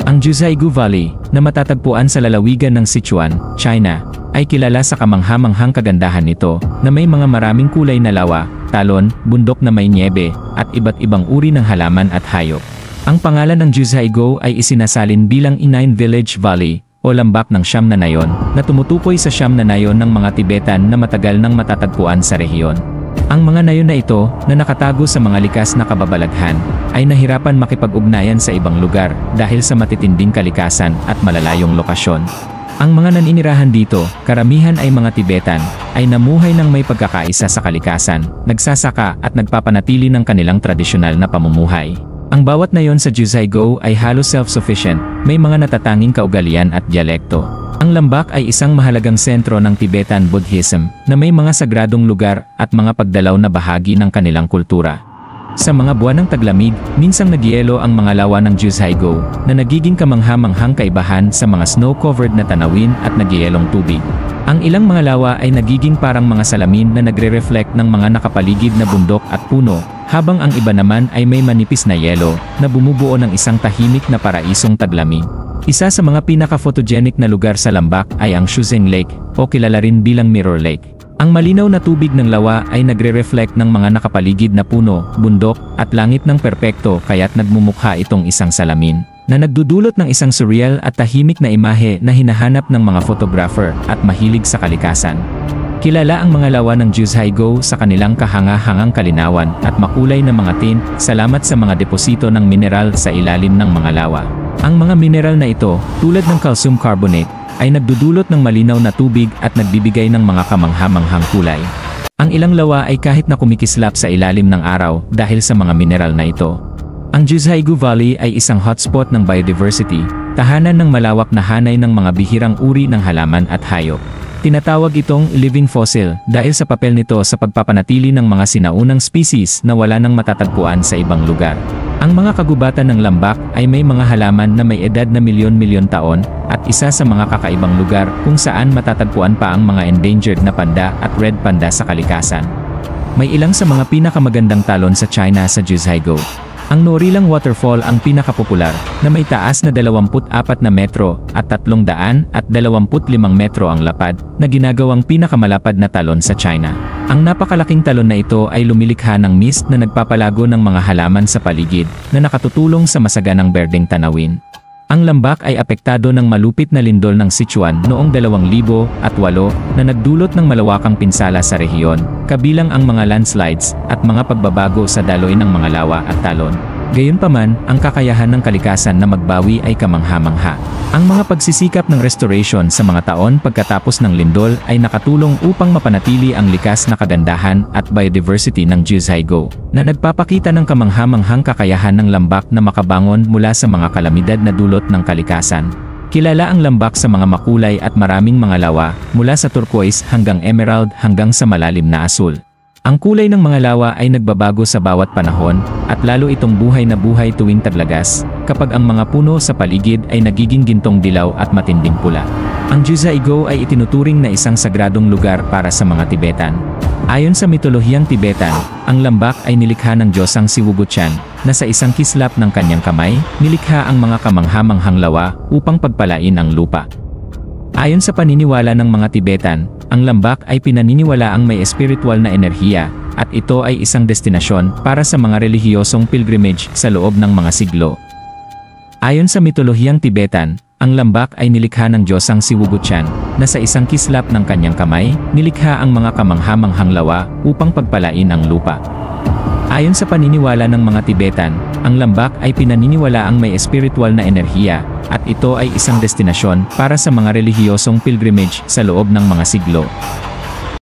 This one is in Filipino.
Ang Jiuzhaigou Valley, na matatagpuan sa lalawigan ng Sichuan, China, ay kilala sa kamangha-manghang kagandahan nito, na may mga maraming kulay na lawa, talon, bundok na may nyebe, at iba't ibang uri ng halaman at hayop. Ang pangalan ng Jiuzhaigou ay isinasalin bilang Inine Village Valley, o lambak ng Siyam na Nayon, na tumutukoy sa Siyam na Nayon ng mga Tibetan na matagal nang matatagpuan sa rehiyon. Ang mga nayon na ito, na nakatago sa mga likas na kababalaghan, ay nahirapan makipag-ugnayan sa ibang lugar dahil sa matitinding kalikasan at malalayong lokasyon. Ang mga naninirahan dito, karamihan ay mga Tibetan, ay namuhay ng may pagkakaisa sa kalikasan, nagsasaka at nagpapanatili ng kanilang tradisyonal na pamumuhay. Ang bawat nayon sa Jiuzhaigou ay halos self-sufficient, may mga natatanging kaugalian at dialekto. Ang lambak ay isang mahalagang sentro ng Tibetan Buddhism na may mga sagradong lugar at mga pagdalaw na bahagi ng kanilang kultura. Sa mga buwan ng taglamig, minsang nagyelo ang mga lawa ng Jiuzhaigou na nagiging kamangha-manghang kaibahan sa mga snow-covered na tanawin at nagyelong tubig. Ang ilang mga lawa ay nagiging parang mga salamin na nagre-reflect ng mga nakapaligid na bundok at puno, habang ang iba naman ay may manipis na yelo na bumubuo ng isang tahimik na paraisong taglamig. Isa sa mga pinaka-photogenic na lugar sa lambak ay ang Shuzheng Lake, o kilala rin bilang Mirror Lake. Ang malinaw na tubig ng lawa ay nagre-reflect ng mga nakapaligid na puno, bundok, at langit ng perpekto kaya't nagmumukha itong isang salamin, na nagdudulot ng isang surreal at tahimik na imahe na hinahanap ng mga photographer at mahilig sa kalikasan. Kilala ang mga lawa ng Jiuzhaigou sa kanilang kahanga-hangang kalinawan at makulay na mga tint, salamat sa mga deposito ng mineral sa ilalim ng mga lawa. Ang mga mineral na ito, tulad ng calcium carbonate, ay nagdudulot ng malinaw na tubig at nagbibigay ng mga kamangha-manghang kulay. Ang ilang lawa ay kahit na kumikislap sa ilalim ng araw dahil sa mga mineral na ito. Ang Jiuzhaigou Valley ay isang hotspot ng biodiversity, tahanan ng malawak na hanay ng mga bihirang uri ng halaman at hayop. Tinatawag itong living fossil dahil sa papel nito sa pagpapanatili ng mga sinaunang species na wala nang matatagpuan sa ibang lugar. Ang mga kagubatan ng lambak ay may mga halaman na may edad na milyon-milyon taon at isa sa mga kakaibang lugar kung saan matatagpuan pa ang mga endangered na panda at red panda sa kalikasan. May ilang sa mga pinakamagandang talon sa China sa Jiuzhaigou. Ang Norilang Waterfall ang pinakapopular, na may taas na 24 na metro at 325 metro ang lapad, na ginagawang pinakamalapad na talon sa China. Ang napakalaking talon na ito ay lumilikha ng mist na nagpapalago ng mga halaman sa paligid, na nakatutulong sa masaganang berdeng tanawin. Ang lambak ay apektado ng malupit na lindol ng Sichuan noong 2008 na nagdulot ng malawakang pinsala sa rehiyon, kabilang ang mga landslides at mga pagbabago sa daloy ng mga lawa at talon. Gayunpaman, ang kakayahan ng kalikasan na magbawi ay kamangha-mangha. Ang mga pagsisikap ng restoration sa mga taon pagkatapos ng lindol ay nakatulong upang mapanatili ang likas na kagandahan at biodiversity ng Jiuzhaigou, na nagpapakita ng kamangha-manghang kakayahan ng lambak na makabangon mula sa mga kalamidad na dulot ng kalikasan. Kilala ang lambak sa mga makulay at maraming mga lawa, mula sa turquoise hanggang emerald hanggang sa malalim na asul. Ang kulay ng mga lawa ay nagbabago sa bawat panahon, at lalo itong buhay na buhay tuwing taglagas, kapag ang mga puno sa paligid ay nagiging gintong dilaw at matinding pula. Ang Jiuzhaigou ay itinuturing na isang sagradong lugar para sa mga Tibetan. Ayon sa mitolohiyang Tibetan, ang lambak ay nilikha ng Diyosang si Wuguchan, na sa isang kislap ng kanyang kamay, nilikha ang mga kamangha-manghang lawa upang pagpalain ang lupa. Ayon sa paniniwala ng mga Tibetan, ang lambak ay pinaniniwalaang may espiritual na enerhiya, at ito ay isang destinasyon para sa mga relihiyosong pilgrimage sa loob ng mga siglo. Ayon sa mitolohiyang Tibetan, ang lambak ay nilikha ng Diyosang si Wuguchan, na sa isang kislap ng kanyang kamay, nilikha ang mga kamangha-manghang lawa upang pagpalain ang lupa. Ayon sa paniniwala ng mga Tibetan, ang lambak ay pinaniniwalaang may espiritual na enerhiya, at ito ay isang destinasyon para sa mga relihiyosong pilgrimage sa loob ng mga siglo.